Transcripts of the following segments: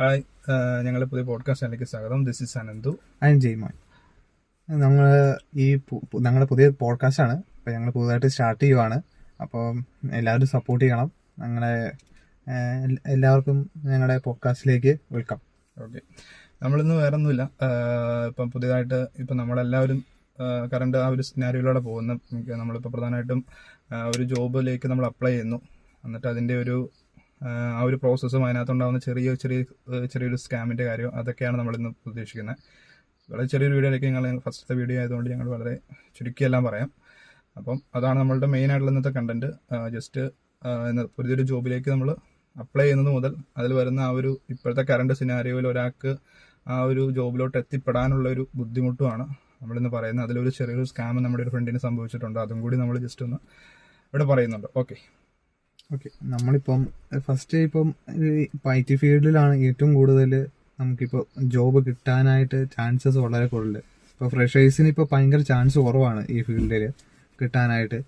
Hi, ഞങ്ങളുടെ പുതിയ podcast ചാനലിലേക്ക് സ്വാഗതം. This is Ananthu. And Jaimon. നമ്മൾ ഈ ഞങ്ങളുടെ പുതിയ പോഡ്കാസ്റ്റാണ്. അപ്പോൾ ഞങ്ങൾ പുതുതായിട്ട് സ്റ്റാർട്ട് ചെയ്യുവാണ്. അപ്പോൾ എല്ലാവരും സപ്പോർട്ട് ചെയ്യണം. ഞങ്ങളെ എല്ലാവർക്കും ഞങ്ങളുടെ പോഡ്കാസ്റ്റിലേക്ക് വെൽക്കം. ഓക്കെ, നമ്മളിന്ന് വേറെ ഒന്നുമില്ല. ഇപ്പം പുതിയതായിട്ട് ഇപ്പം നമ്മളെല്ലാവരും കറണ്ട് ആ ഒരു സിനാരിയോയിലൂടെ പോകുന്ന നമ്മളിപ്പോൾ പ്രധാനമായിട്ടും ഒരു ജോബിലേക്ക് നമ്മൾ അപ്ലൈ ചെയ്യുന്നു. എന്നിട്ട് അതിൻ്റെ ആ ഒരു പ്രോസസ്സും അതിനകത്തുണ്ടാകുന്ന ചെറിയൊരു സ്കാമിൻ്റെ കാര്യം, അതൊക്കെയാണ് നമ്മളിന്ന് ഉദ്ദേശിക്കുന്നത്. വളരെ ചെറിയൊരു വീഡിയോയിലേക്ക് ഞങ്ങൾ ഫസ്റ്റത്തെ വീഡിയോ ആയതുകൊണ്ട് ഞങ്ങൾ വളരെ ചുരുക്കിയെല്ലാം പറയാം. അപ്പം അതാണ് നമ്മളുടെ മെയിൻ ആയിട്ടുള്ള ഇന്നത്തെ കണ്ടന്റ്. ജസ്റ്റ് പുതിയൊരു ജോബിലേക്ക് നമ്മൾ അപ്ലൈ ചെയ്യുന്നത് മുതൽ അതിൽ വരുന്ന ആ ഒരു ഇപ്പോഴത്തെ കറണ്ട് സിനാരിയോയിൽ ഒരാൾക്ക് ആ ഒരു ജോബിലോട്ട് എത്തിപ്പെടാനുള്ള ഒരു ബുദ്ധിമുട്ടുമാണ് നമ്മളിന്ന് പറയുന്നത്. അതിലൊരു ചെറിയൊരു സ്കാം നമ്മുടെ ഒരു ഫ്രണ്ടിന് സംഭവിച്ചിട്ടുണ്ട്. അതും കൂടി നമ്മൾ ജസ്റ്റ് ഒന്ന് ഇവിടെ പറയുന്നുണ്ട്. ഓക്കെ, നമ്മളിപ്പം ഫസ്റ്റ് ഇപ്പം IT ഫീൽഡിലാണ് ഏറ്റവും കൂടുതൽ നമുക്കിപ്പോൾ ജോബ് കിട്ടാനായിട്ട് ചാൻസസ് വളരെ കൂടുതൽ. ഇപ്പോൾ ഫ്രഷേഴ്സിന് ഇപ്പോൾ ഭയങ്കര ചാൻസ് കുറവാണ് ഈ ഫീൽഡിൽ കിട്ടാനായിട്ട്.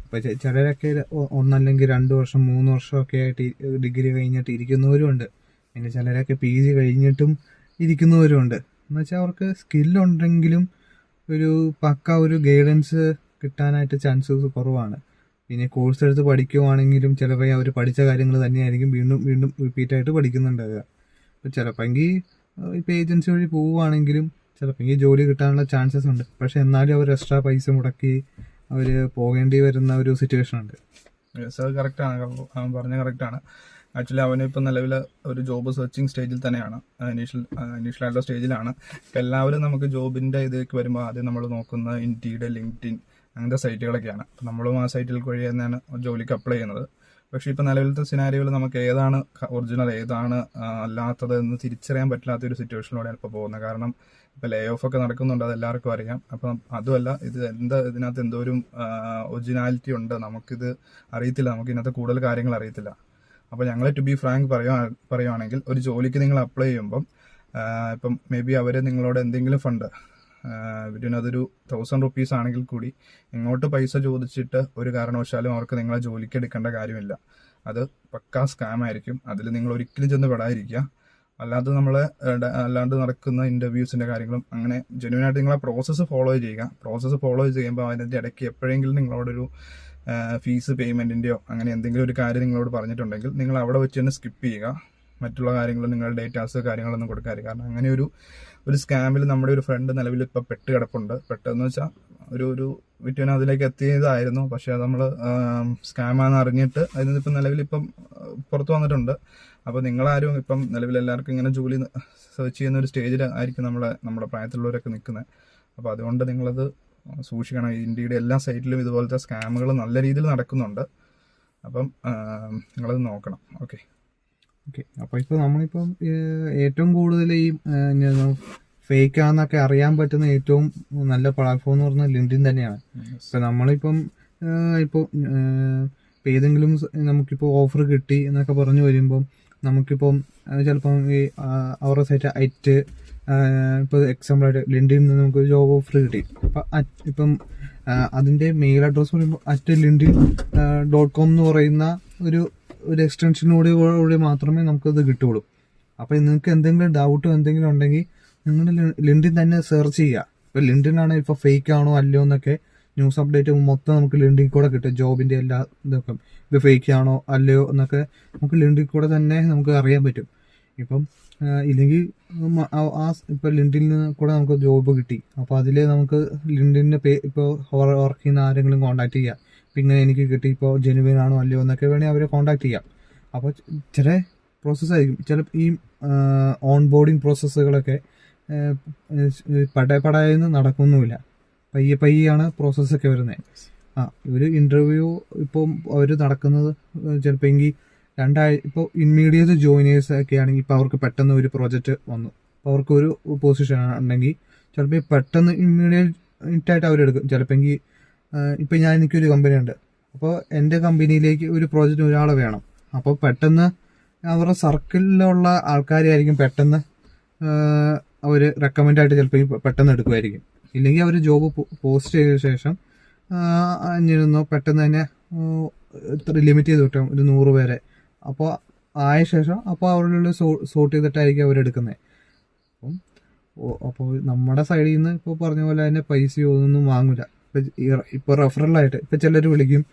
ഇപ്പോൾ ചിലരൊക്കെ ഒന്നല്ലെങ്കിൽ 2 വർഷം 3 വർഷമൊക്കെ ആയിട്ട് ഡിഗ്രി കഴിഞ്ഞിട്ട് ഇരിക്കുന്നവരുമുണ്ട്. പിന്നെ ചിലരൊക്കെ PG കഴിഞ്ഞിട്ടും ഇരിക്കുന്നവരുമുണ്ട്. എന്നുവെച്ചാൽ അവർക്ക് സ്കില്ലുണ്ടെങ്കിലും ഒരു ഒരു ഗൈഡൻസ് കിട്ടാനായിട്ട് ചാൻസസ് കുറവാണ്. പിന്നെ കോഴ്സ് എടുത്ത് പഠിക്കുവാണെങ്കിലും ചിലപ്പോൾ അവർ പഠിച്ച കാര്യങ്ങൾ തന്നെയായിരിക്കും വീണ്ടും വീണ്ടും റിപ്പീറ്റായിട്ട് പഠിക്കുന്നുണ്ടാവുക. അപ്പോൾ ചിലപ്പോൾ ഇപ്പോൾ ഏജൻസി വഴി പോവുകയാണെങ്കിലും ചിലപ്പോൾ ജോലി കിട്ടാനുള്ള ചാൻസസ് ഉണ്ട്. പക്ഷെ എന്നാലും അവർ എക്സ്ട്രാ പൈസ മുടക്കി അവർ പോകേണ്ടി വരുന്ന ഒരു സിറ്റുവേഷൻ ഉണ്ട്. അത് കറക്റ്റാണ്, അവൻ പറഞ്ഞ കറക്റ്റാണ്. ആക്ച്വലി അവനിപ്പോൾ നിലവിൽ ഒരു ജോബ് സെർച്ചിങ് സ്റ്റേജിൽ തന്നെയാണ്, ഇനീഷ്യലായിട്ടുള്ള സ്റ്റേജിലാണ്. ഇപ്പം എല്ലാവരും നമുക്ക് ജോബിൻ്റെ ഇതിലേക്ക് വരുമ്പോൾ ആദ്യം നമ്മൾ നോക്കുന്ന ഇൻഡീഡ്, ലിങ്ക്ഡ്ഇൻ അങ്ങനത്തെ സൈറ്റുകളൊക്കെയാണ്. അപ്പം നമ്മളും ആ സൈറ്റിൽ വഴി തന്നെയാണ് ജോലിക്ക് അപ്ലൈ ചെയ്യുന്നത്. പക്ഷേ ഇപ്പോൾ നിലവിലത്തെ സിനാരിയോയിൽ നമുക്ക് ഏതാണ് ഒറിജിനൽ ഏതാണ് അല്ലാത്തത് എന്ന് തിരിച്ചറിയാൻ പറ്റാത്തൊരു സിറ്റുവേഷനിലൂടെയാണ് ഇപ്പോൾ പോകുന്നത്. കാരണം ഇപ്പോൾ ലേ ഓഫ് ഒക്കെ നടക്കുന്നുണ്ട്, അത് എല്ലാവർക്കും അറിയാം. അപ്പം അതുമല്ല, ഇതിനകത്ത് എന്തോരും ഒറിജിനാലിറ്റി ഉണ്ട് നമുക്കിത് അറിയത്തില്ല. നമുക്ക് ഇതിനകത്ത് കൂടുതൽ കാര്യങ്ങൾ അറിയത്തില്ല. അപ്പോൾ ഞങ്ങൾ ടു ബി ഫ്രാങ്ക് പറയുവാണെങ്കിൽ ഒരു ജോലിക്ക് നിങ്ങൾ അപ്ലൈ ചെയ്യുമ്പം ഇപ്പം മേ ബി അവർ നിങ്ങളോട് എന്തെങ്കിലും ഫണ്ട് അതൊരു 1000 rupees ആണെങ്കിൽ കൂടി ഇങ്ങോട്ട് പൈസ ചോദിച്ചിട്ട് ഒരു കാരണവശാലും അവർക്ക് നിങ്ങളെ ജോലിക്ക് എടുക്കേണ്ട കാര്യമില്ല. അത് പക്കാ സ്കാം ആയിരിക്കും. അതിൽ നിങ്ങൾ ഒരിക്കലും ചെന്ന് പെടാതിരിക്കുക. അല്ലാണ്ട് നടക്കുന്ന ഇൻ്റർവ്യൂസിൻ്റെ കാര്യങ്ങളും അങ്ങനെ ജെന്യുവനായിട്ട് നിങ്ങളെ പ്രോസസ്സ് ഫോളോ ചെയ്യുക. പ്രോസസ്സ് ഫോളോ ചെയ്യുമ്പോൾ അതിൻ്റെ ഇടയ്ക്ക് എപ്പോഴെങ്കിലും നിങ്ങളോടൊരു ഫീസ് പേയ്മെൻറ്റിൻ്റെയോ അങ്ങനെ എന്തെങ്കിലും ഒരു കാര്യം നിങ്ങളോട് പറഞ്ഞിട്ടുണ്ടെങ്കിൽ നിങ്ങൾ അവിടെ വെച്ച് തന്നെ സ്കിപ്പ് ചെയ്യുക. മറ്റുള്ള കാര്യങ്ങൾ നിങ്ങളുടെ ഡേറ്റാസ് കാര്യങ്ങളൊന്നും കൊടുക്കാറ്. കാരണം അങ്ങനെ ഒരു സ്കാമിൽ നമ്മുടെ ഒരു ഫ്രണ്ട് നിലവിൽ ഇപ്പോൾ പെട്ട് കിടപ്പുണ്ട്. പെട്ടെന്ന് വെച്ചാൽ ഒരു വിറ്റുവിന് അതിലേക്ക് എത്തിയതായിരുന്നു. പക്ഷേ അത് നമ്മൾ സ്കാമാണെന്ന് അറിഞ്ഞിട്ട് അതിൽ നിന്ന് ഇപ്പം നിലവിലിപ്പം പുറത്ത് വന്നിട്ടുണ്ട്. അപ്പോൾ നിങ്ങളാരും ഇപ്പം നിലവിൽ എല്ലാവർക്കും ഇങ്ങനെ ജോലി സെർച്ച് ചെയ്യുന്ന ഒരു സ്റ്റേജിൽ ആയിരിക്കും നമ്മുടെ പ്രായത്തിലുള്ളവരൊക്കെ നിൽക്കുന്നത്. അപ്പോൾ അതുകൊണ്ട് നിങ്ങളത് സൂക്ഷിക്കണം. ഇന്ത്യയുടെ എല്ലാ സൈറ്റിലും ഇതുപോലത്തെ സ്കാമുകൾ നല്ല രീതിയിൽ നടക്കുന്നുണ്ട്. അപ്പം നിങ്ങളത് നോക്കണം. ഓക്കെ, അപ്പോൾ ഇപ്പോൾ നമ്മളിപ്പം ഏറ്റവും കൂടുതൽ ഈ ഫേക്ക് ആണെന്നൊക്കെ അറിയാൻ പറ്റുന്ന ഏറ്റവും നല്ല പ്ലാറ്റ്ഫോം എന്ന് പറഞ്ഞാൽ ലിങ്ക്ഡ്ഇൻ തന്നെയാണ്. ഇപ്പം നമ്മളിപ്പം ഇപ്പോൾ ഏതെങ്കിലും നമുക്കിപ്പോൾ ഓഫർ കിട്ടി എന്നൊക്കെ പറഞ്ഞു വരുമ്പം നമുക്കിപ്പം ചിലപ്പം ഈ അവരുടെ സൈറ്റ് ഇപ്പോൾ എക്സാമ്പിളായിട്ട് ലിങ്ക്ഡ്ഇനിൽ നിന്ന് നമുക്കൊരു ജോബ് ഓഫർ കിട്ടി. ഇപ്പം അതിൻ്റെ മെയിൽ അഡ്രസ്സ് പറയുമ്പോൾ @linkedin.com എന്ന് പറയുന്ന ഒരു എക്സ്റ്റൻഷനോടുകൂടി മാത്രമേ നമുക്കത് കിട്ടുള്ളൂ. അപ്പോൾ നിങ്ങൾക്ക് എന്തെങ്കിലും ഡൗട്ടോ എന്തെങ്കിലും ഉണ്ടെങ്കിൽ നിങ്ങൾ ലിങ്ക്ഡ്ഇൻ തന്നെ സെർച്ച് ചെയ്യുക. ഇപ്പോൾ ലിങ്ക്ഡ്ഇൻ ആണ് ഇപ്പോൾ ഫേക്ക് ആണോ അല്ലയോ എന്നൊക്കെ ന്യൂസ് അപ്ഡേറ്റ് മൊത്തം നമുക്ക് ലിങ്ക്ഡ്ഇൻ കൂടെ കിട്ടും. ജോബിൻ്റെ എല്ലാ ഇതൊക്കെ ഇത് ഫേക്ക് ആണോ അല്ലയോ എന്നൊക്കെ നമുക്ക് ലിങ്ക്ഡ്ഇൻ കൂടെ തന്നെ നമുക്ക് അറിയാൻ പറ്റും. ഇപ്പം ഇല്ലെങ്കിൽ ഇപ്പോൾ ലിങ്ക്ഡ്ഇനിൽ നിന്ന് കൂടെ നമുക്ക് ജോബ് കിട്ടി. അപ്പോൾ അതിൽ നമുക്ക് ലിങ്ക്ഡ്ഇൻ്റെ ഇപ്പോൾ വർക്ക് ചെയ്യുന്ന ആരെങ്കിലും കോൺടാക്ട് ചെയ്യാം. പിന്നെ എനിക്ക് കിട്ടി ഇപ്പോൾ ജെനുവിൻ ആണോ അല്ലയോ എന്നൊക്കെ വേണമെങ്കിൽ അവരെ കോൺടാക്ട് ചെയ്യാം. അപ്പോൾ ചില പ്രോസസ്സായിരിക്കും, ചില ഈ ഓൺ ബോർഡിങ് പ്രോസസ്സുകളൊക്കെ പടയെന്ന് നടക്കൊന്നുമില്ല. പയ്യാണ് പ്രോസസ്സൊക്കെ വരുന്നത്. ഒരു ഇൻ്റർവ്യൂ ഇപ്പം അവർ നടക്കുന്നത് ചിലപ്പോൾ എങ്കിൽ ഇപ്പോൾ ഇമ്മീഡിയറ്റ് ജോയിനേഴ്സ് ഒക്കെ ആണെങ്കിൽ ഇപ്പോൾ അവർക്ക് പെട്ടെന്ന് ഒരു പ്രോജക്റ്റ് വന്നു, അപ്പോൾ അവർക്കൊരു പൊസിഷൻ ഉണ്ടെങ്കിൽ ചിലപ്പോൾ പെട്ടെന്ന് ഇമ്മീഡിയറ്റായിട്ട് അവരെടുക്കും. ചിലപ്പോൾ ഇപ്പോൾ എനിക്കൊരു കമ്പനി ഉണ്ട്, അപ്പോൾ എൻ്റെ കമ്പനിയിലേക്ക് ഒരു പ്രോജക്റ്റ് ഒരാളെ വേണം. അപ്പോൾ പെട്ടെന്ന് അവരുടെ സർക്കിളിലുള്ള ആൾക്കാരെയായിരിക്കും പെട്ടെന്ന് അവർ റെക്കമെൻഡായിട്ട് ചിലപ്പോൾ പെട്ടെന്ന് എടുക്കുമായിരിക്കും. ഇല്ലെങ്കിൽ അവർ ജോബ് പോസ്റ്റ് ചെയ്ത ശേഷം പെട്ടെന്ന് തന്നെ ലിമിറ്റ് ചെയ്ത് കിട്ടും, ഒരു 100 പേരെ. അപ്പോൾ ആയ ശേഷം അപ്പോൾ അവരുടെ സോർട്ട് ചെയ്തിട്ടായിരിക്കും അവരെടുക്കുന്നത്. അപ്പം അപ്പോൾ നമ്മുടെ സൈഡിൽ നിന്ന് ഇപ്പോൾ പറഞ്ഞ പോലെ തന്നെ പൈസയോ ഒന്നും വാങ്ങില്ല. ഇപ്പോൾ റെഫറലായിട്ട് ഇപ്പോൾ ചിലർ വിളിക്കും,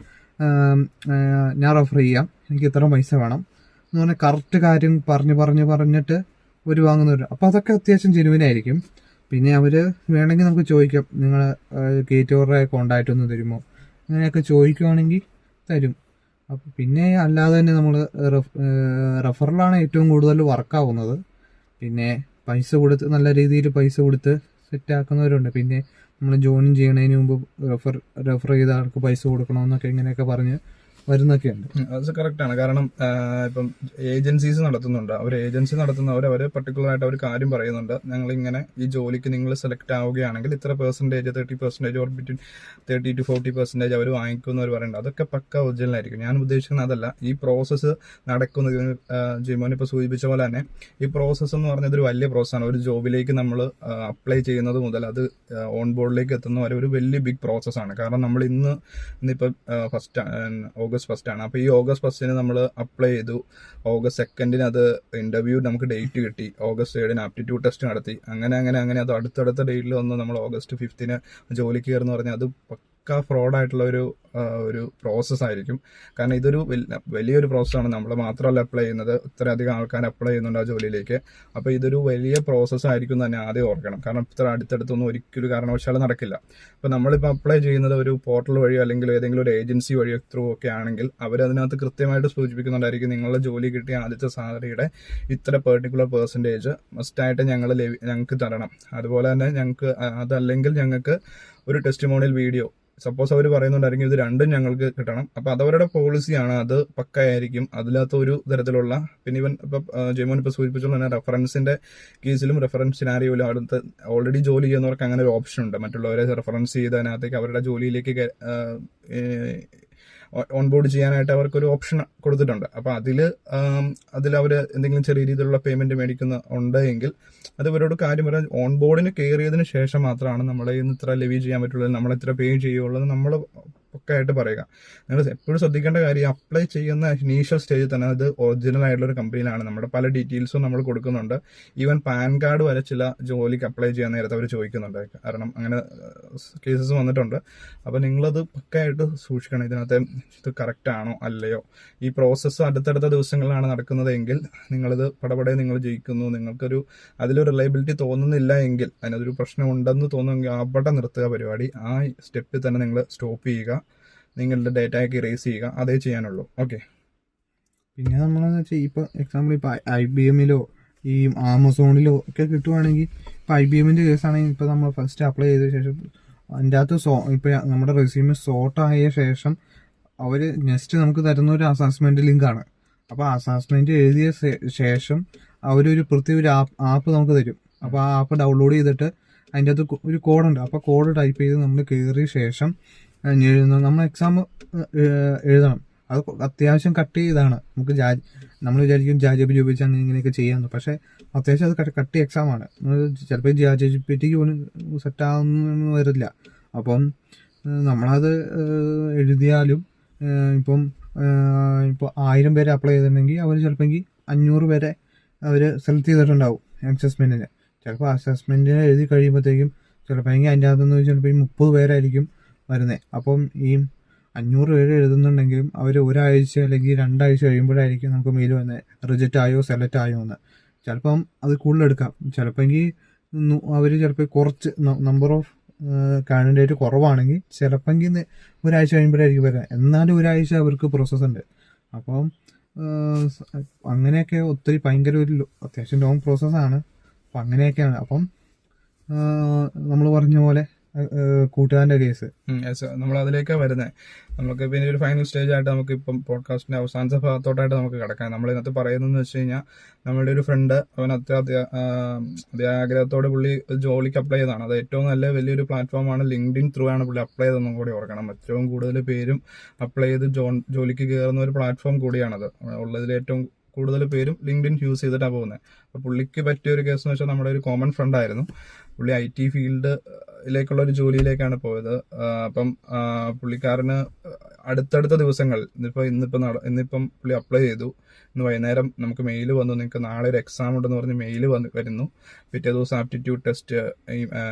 ഞാൻ റെഫർ ചെയ്യാം, എനിക്ക് ഇത്ര പൈസ വേണം എന്ന് പറഞ്ഞാൽ കറക്റ്റ് കാര്യം പറഞ്ഞിട്ട് ഒരു വാങ്ങുന്നവർ. അപ്പോൾ അതൊക്കെ അത്യാവശ്യം ജെനുവിനായിരിക്കും. പിന്നെ അവർ വേണമെങ്കിൽ നമുക്ക് ചോദിക്കാം, നിങ്ങൾ ഗേറ്റോറുടെ കോണ്ടാക്റ്റ് ഒന്ന് തരുമോ, അങ്ങനെയൊക്കെ ചോദിക്കുവാണെങ്കിൽ തരും. അപ്പം പിന്നെ അല്ലാതെ തന്നെ നമ്മൾ റെഫറലാണ് ഏറ്റവും കൂടുതൽ വർക്കാവുന്നത്. പിന്നെ പൈസ കൊടുത്ത് നല്ല രീതിയിൽ പൈസ കൊടുത്ത് സെറ്റാക്കുന്നവരുണ്ട്. പിന്നെ നമ്മൾ ജോയിൻ ചെയ്യണതിന് മുമ്പ് റെഫർ ചെയ്ത ആൾക്ക് പൈസ കൊടുക്കണമെന്നൊക്കെ ഇങ്ങനെയൊക്കെ പറഞ്ഞ് വരുന്നൊക്കെയുണ്ട്. അത് കറക്റ്റാണ്. കാരണം ഇപ്പം ഏജൻസീസ് നടത്തുന്നുണ്ട്. ഏജൻസി നടത്തുന്നവർ പർട്ടിക്കുലർ ആയിട്ട് അവർ കാര്യം പറയുന്നുണ്ട്, ഞങ്ങൾ ഇങ്ങനെ ഈ ജോലിക്ക് നിങ്ങൾ സെലക്ട് ആവുകയാണെങ്കിൽ ഇത്ര പെർസെൻറ്റേജ് 30% ഓർ ബിറ്റ്വീൻ 30 to 40% അവർ വാങ്ങിക്കുന്നവർ പറയുന്നുണ്ട്. അതൊക്കെ പക്ക ഒറിജിനൽ ആയിരിക്കും. ഞാൻ ഉദ്ദേശിക്കുന്നത് അതല്ല. ഈ പ്രോസസ്സ് നടക്കുന്നത് ജിമോൻ ഇപ്പോൾ സൂചിപ്പിച്ച പോലെ തന്നെ ഈ പ്രോസസ്സ് എന്ന് പറഞ്ഞത് ഒരു വലിയ പ്രോസസ്സാണ്. ഒരു ജോബിലേക്ക് നമ്മൾ അപ്ലൈ ചെയ്യുന്നത് മുതൽ അത് ഓൺ ബോർഡിലേക്ക് എത്തുന്ന വരെ ഒരു വലിയ ബിഗ് പ്രോസസ്സാണ്. കാരണം നമ്മൾ ഇന്നിപ്പോൾ ഓഗസ്റ്റ് 1 ആണ്. അപ്പോൾ ഈ ഓഗസ്റ്റ് 1 നമ്മൾ അപ്ലൈ ചെയ്തു. ഓഗസ്റ്റ് 2 അത് ഇന്റർവ്യൂ നമുക്ക് ഡേറ്റ് കിട്ടി. ഓഗസ്റ്റ് 7 ആപ്റ്റിറ്റ്യൂഡ് ടെസ്റ്റ് നടത്തി. അങ്ങനെ അത് അടുത്തടുത്ത ഡേറ്റിൽ വന്ന് നമ്മൾ ഓഗസ്റ്റ് 5 ജോലിക്ക് കയറുന്ന പറഞ്ഞാൽ അത് പക്ക ഫ്രോഡായിട്ടുള്ള ഒരു പ്രോസസ്സായിരിക്കും. കാരണം ഇതൊരു വലിയൊരു പ്രോസസ്സാണ്. നമ്മൾ മാത്രമല്ല അപ്ലൈ ചെയ്യുന്നത്, ഇത്രയധികം ആൾക്കാർ അപ്ലൈ ചെയ്യുന്നുണ്ട് ആ ജോലിയിലേക്ക്. അപ്പോൾ ഇതൊരു വലിയ പ്രോസസ്സായിരിക്കും തന്നെ ആദ്യം ഓർക്കണം. കാരണം ഇത്ര അടുത്തടുത്തൊന്നും ഒരിക്കലും കാരണവശാലും നടക്കില്ല. അപ്പോൾ നമ്മളിപ്പോൾ അപ്ലൈ ചെയ്യുന്നത് ഒരു പോർട്ടൽ വഴിയോ അല്ലെങ്കിൽ ഏതെങ്കിലും ഒരു ഏജൻസി വഴിയോ ത്രൂ ഒക്കെ ആണെങ്കിൽ അവരതിനകത്ത് കൃത്യമായിട്ട് സൂചിപ്പിക്കുന്നുണ്ടായിരിക്കും, നിങ്ങളുടെ ജോലി കിട്ടിയ ആദ്യത്തെ സാലറിയുടെ ഇത്ര പെർട്ടിക്കുലർ പെർസെൻറ്റേജ് മസ്റ്റായിട്ട് ഞങ്ങൾക്ക് തരണം. അതുപോലെ തന്നെ ഞങ്ങൾക്ക് അതല്ലെങ്കിൽ ഞങ്ങൾക്ക് ഒരു ടെസ്റ്റിമോണിയൽ വീഡിയോ, സപ്പോസ് അവർ പറയുന്നുണ്ടായിരിക്കും ഇത് രണ്ടും ഞങ്ങൾക്ക് കിട്ടണം. അപ്പോൾ അതവരുടെ പോളിസിയാണ്, അത് പക്കയായിരിക്കും. അതിനകത്ത് ഒരു തരത്തിലുള്ള പിന്നെ ഇവൻ ഇപ്പം ജെമോൻ ഇപ്പോൾ സൂചിപ്പിച്ചുള്ള തന്നെ റെഫറൻസിന്റെ കേസിലും റെഫറൻസ് സിനാരിയോയിലും അടുത്ത് ഓൾറെഡി ജോലി ചെയ്യുന്നവർക്ക് അങ്ങനെ ഒരു ഓപ്ഷൻ ഉണ്ട്. മറ്റുള്ളവരെ റെഫറൻസ് ചെയ്തതിനകത്തേക്ക് അവരുടെ ജോലിയിലേക്ക് ഓൺബോർഡ് ചെയ്യാനായിട്ട് അവർക്കൊരു ഓപ്ഷൻ കൊടുത്തിട്ടുണ്ട്. അപ്പോൾ അതിൽ അവർ എന്തെങ്കിലും ചെറിയ രീതിയിലുള്ള പേയ്മെന്റ് ഉണ്ടെങ്കിൽ അത് ഇവരോട് കാര്യം പറയാൻ ഓൺബോർഡിന് കയറിയതിന് ശേഷം മാത്രമാണ് നമ്മളെ ഇത്ര ലെവി ചെയ്യാൻ പറ്റുള്ളൂ, നമ്മളെത്ര പേ ചെയ്യുള്ളൂ നമ്മൾ ഒക്കെ ആയിട്ട് പറയുക. നിങ്ങൾ എപ്പോഴും ശ്രദ്ധിക്കേണ്ട കാര്യം, അപ്ലൈ ചെയ്യുന്ന ഇനീഷ്യൽ സ്റ്റേജിൽ തന്നെ അത് ഒറിജിനൽ ആയിട്ടുള്ള ഒരു കമ്പനിയിലാണ്. നമ്മുടെ പല ഡീറ്റെയിൽസും നമ്മൾ കൊടുക്കുന്നുണ്ട്. ഈവൻ പാൻ കാർഡ് വരെ ചില ജോലിക്ക് അപ്ലൈ ചെയ്യാൻ നേരത്തെ അവർ ചോദിക്കുന്നുണ്ട്. കാരണം അങ്ങനെ കേസസ് വന്നിട്ടുണ്ട്. അപ്പോൾ നിങ്ങളത് പക്കയായിട്ട് സൂക്ഷിക്കണം, ഇതിനകത്ത് ഇത് കറക്റ്റ് ആണോ അല്ലയോ. ഈ പ്രോസസ്സ് അടുത്തടുത്ത ദിവസങ്ങളിലാണ് നടക്കുന്നതെങ്കിൽ നിങ്ങളിത് പടപടെ നിങ്ങൾ ജയിക്കുന്നു, നിങ്ങൾക്കൊരു അതിലൊരു റിലയബിലിറ്റി തോന്നുന്നില്ല എങ്കിൽ, അതിനതൊരു പ്രശ്നം ഉണ്ടെന്ന് തോന്നുമെങ്കിൽ അവിടെ നിർത്തുക പരിപാടി. ആ സ്റ്റെപ്പിൽ തന്നെ നിങ്ങൾ സ്റ്റോപ്പ് ചെയ്യുക, നിങ്ങളുടെ ഡേറ്റയൊക്കെ ഇറേസ് ചെയ്യുക, അതേ ചെയ്യാനുള്ളൂ. ഓക്കെ. പിന്നെ നമ്മളെന്ന് വെച്ചാൽ ഇപ്പോൾ എക്സാമ്പിൾ ഇപ്പോൾ IBMലോ ഈ ആമസോണിലോ ഒക്കെ കിട്ടുവാണെങ്കിൽ, ഇപ്പോൾ IBMന്റെ കേസാണെങ്കിൽ ഇപ്പോൾ നമ്മൾ ഫസ്റ്റ് അപ്ലൈ ചെയ്ത ശേഷം അതിൻ്റെ അകത്ത് ഇപ്പോൾ നമ്മുടെ റെസ്യൂമ് സോർട്ട് ആയ ശേഷം അവർ നെക്സ്റ്റ് നമുക്ക് തരുന്ന ഒരു അസസ്മെന്റ് ലിങ്കാണ്. അപ്പോൾ അസസ്മെന്റ് എഴുതിയ ശേഷം അവരൊരു പ്രത്യേക ഒരു ആപ്പ് നമുക്ക് തരും. അപ്പോൾ ആ ആപ്പ് ഡൗൺലോഡ് ചെയ്തിട്ട് അതിൻ്റെ അകത്ത് ഒരു കോഡുണ്ട്. അപ്പോൾ കോഡ് ടൈപ്പ് ചെയ്ത് നമ്മൾ കയറിയ ശേഷം നമ്മൾ എക്സാം എഴുതണം. അത് അത്യാവശ്യം കട്ട് ചെയ്താണ്. നമ്മൾ വിചാരിക്കും ജാജപി ഉപയോഗിച്ച് ഇങ്ങനെയൊക്കെ ചെയ്യാമെന്ന്. പക്ഷേ അത്യാവശ്യം അത് കട്ടി എക്സാമാണ്. ചിലപ്പോൾ ജാജപിക്ക് പോലും സെറ്റാവുന്ന വരില്ല. അപ്പം നമ്മളത് എഴുതിയാലും ഇപ്പോൾ 1000 പേര് അപ്ലൈ ചെയ്തിട്ടുണ്ടെങ്കിൽ അവർ ചിലപ്പോൾ 500 പേരെ അവർ സെലക്ട് ചെയ്തിട്ടുണ്ടാവും അസസ്മെന്റിന്. ചിലപ്പോൾ അസസ്മെന്റിന് എഴുതി കഴിയുമ്പോഴത്തേക്കും ചിലപ്പോൾ അതിൻ്റെ അകത്തുനിന്ന് ചിലപ്പോൾ 30 പേരായിരിക്കും വരുന്നത്. അപ്പം ഈ 500 പേര് എഴുതുന്നുണ്ടെങ്കിലും അവർ ഒരാഴ്ച അല്ലെങ്കിൽ 2 ആഴ്ച കഴിയുമ്പോഴായിരിക്കും നമുക്ക് മെയിൽ വന്നത് റിജക്റ്റ് ആയോ സെലക്ട് ആയോ എന്ന്. ചിലപ്പം അത് കൂടുതലെടുക്കാം. ചിലപ്പോൾ അവർ ചിലപ്പോൾ കുറച്ച് നമ്പർ ഓഫ് കാൻഡിഡേറ്റ് കുറവാണെങ്കിൽ ചിലപ്പോൾ ഒരാഴ്ച കഴിയുമ്പോഴായിരിക്കും വരുന്നത്. എന്നാലും ഒരാഴ്ച അവർക്ക് പ്രോസസ്സ് ഉണ്ട്. അപ്പം അങ്ങനെയൊക്കെ ഒത്തിരി ഭയങ്കര ഒരു അത്യാവശ്യം ലോങ് പ്രോസസ്സാണ്. അപ്പം അങ്ങനെയൊക്കെയാണ്. അപ്പം നമ്മൾ പറഞ്ഞ പോലെ കൂട്ടുകാരൻ്റെ കേസ് നമ്മൾ അതിലേക്കാണ് വരുന്നത്. നമുക്ക് പിന്നെ ഒരു ഫൈനൽ സ്റ്റേജ് ആയിട്ട് നമുക്ക് ഇപ്പം പോഡ്കാസ്റ്റിന്റെ അവസാനത്തെ ഭാഗത്തോട്ടായിട്ട് നമുക്ക് കിടക്കാം. നമ്മൾ ഇതിനകത്ത് പറയുന്നതെന്ന് വെച്ച് കഴിഞ്ഞാൽ, നമ്മളുടെ ഒരു ഫ്രണ്ട് അവൻ ആഗ്രഹത്തോടെ പുള്ളി ജോലിക്ക് അപ്ലൈ ചെയ്തതാണ്. അത് ഏറ്റവും നല്ല വലിയൊരു പ്ലാറ്റ്ഫോമാണ്. ലിങ്ക്ഡിൻ ത്രൂ ആണ് പുള്ളി അപ്ലൈ ചെയ്തെന്നും കൂടി ഓർക്കണം. ഏറ്റവും കൂടുതൽ പേരും അപ്ലൈ ചെയ്ത് ജോലിക്ക് കയറുന്ന ഒരു പ്ലാറ്റ്ഫോം കൂടിയാണത്. ഉള്ളതിൽ ഏറ്റവും കൂടുതൽ പേരും ലിങ്ക്ഡിൻ യൂസ് ചെയ്തിട്ടാണ് പോകുന്നത്. അപ്പോൾ പുള്ളിക്ക് പറ്റിയ ഒരു കേസ് എന്ന് വെച്ചാൽ, നമ്മുടെ ഒരു കോമൺ ഫ്രണ്ട് ആയിരുന്നു. പുള്ളി IT ഫീൽഡിലേക്കുള്ള ഒരു ജോലിയിലേക്കാണ് പോയത്. അപ്പം പുള്ളിക്കാരന് അടുത്തടുത്ത ദിവസങ്ങൾ ഇന്നിപ്പം പുള്ളി അപ്ലൈ ചെയ്തു, ഇന്ന് വൈകുന്നേരം നമുക്ക് മെയിൽ വന്നു, നിങ്ങൾക്ക് നാളെ ഒരു എക്സാം ഉണ്ടെന്ന് പറഞ്ഞ് മെയിൽ വരുന്നു. പിറ്റേ ദിവസം ആപ്റ്റിറ്റ്യൂഡ്